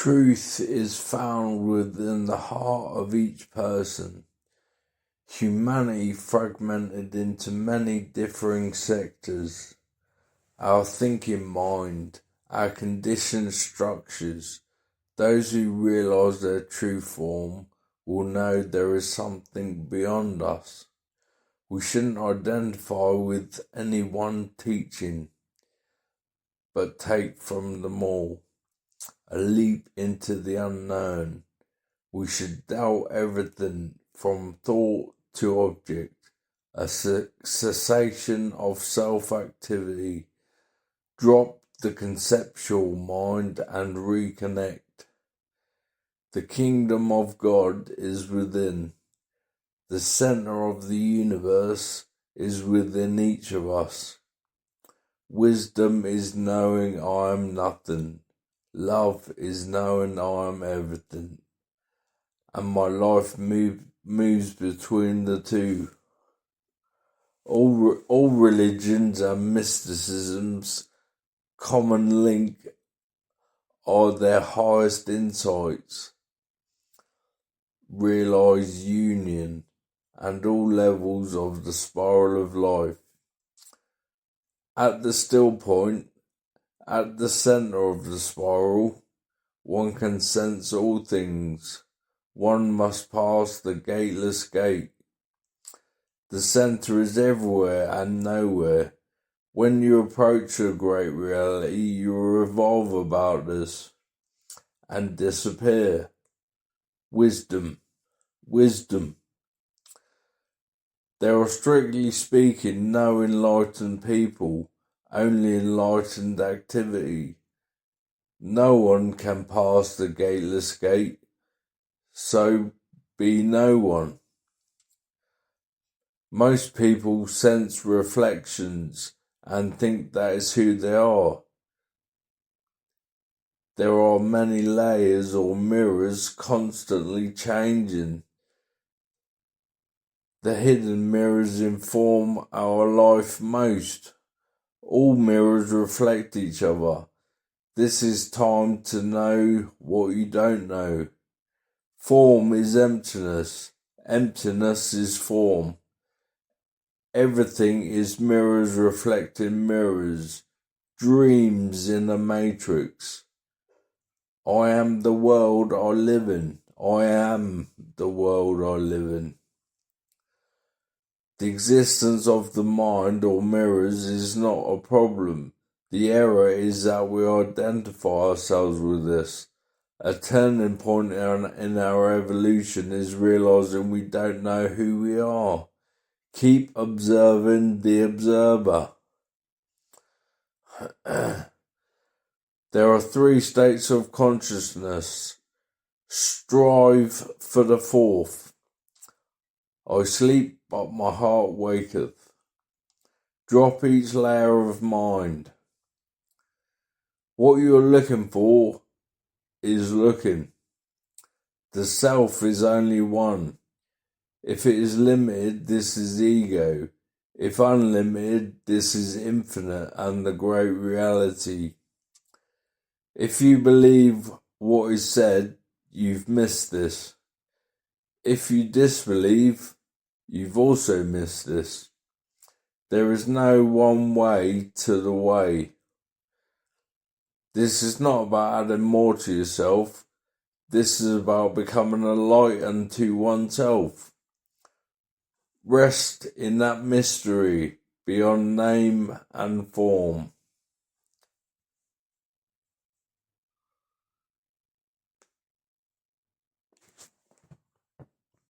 Truth is found within the heart of each person. Humanity fragmented into many differing sectors. Our thinking mind, our conditioned structures. Those who realise their true form will know there is something beyond us. We shouldn't identify with any one teaching, but take from them all. A leap into the unknown. We should doubt everything from thought to object, a cessation of self-activity. Drop the conceptual mind and reconnect. The kingdom of God is within. The center of the universe is within each of us. Wisdom is knowing I am nothing. Love is knowing I am everything. And my life moves between the two. All religions and mysticisms' common link are their highest insights. Realize union and all levels of the spiral of life. At the still point, at the center of the spiral, one can sense all things. One must pass the Gateless Gate. The center is everywhere and nowhere. When you approach a great reality, you revolve about this and disappear. Wisdom. There are, strictly speaking, no enlightened people, only enlightened activity. No one can pass the Gateless Gate, so be no one. Most people sense reflections and think that is who they are. There are many layers or mirrors constantly changing. The hidden mirrors inform our life most. All mirrors reflect each other. This is time to know what you don't know. Form is emptiness. Emptiness is form. Everything is mirrors reflecting mirrors. Dreams in a matrix. I am the world I live in. I am the world I live in. The existence of the mind or mirrors is not a problem. The error is that we identify ourselves with this. A turning point in our evolution is realizing we don't know who we are. Keep observing the observer. There are 3 states of consciousness. Strive for the 4th. I sleep, but my heart waketh. Drop each layer of mind. What you are looking for is looking. The self is only one. If it is limited, this is ego. If unlimited, this is infinite and the great reality. If you believe what is said, you've missed this. If you disbelieve, you've also missed this. There is no one way to the way. This is not about adding more to yourself. This is about becoming a light unto oneself. Rest in that mystery beyond name and form.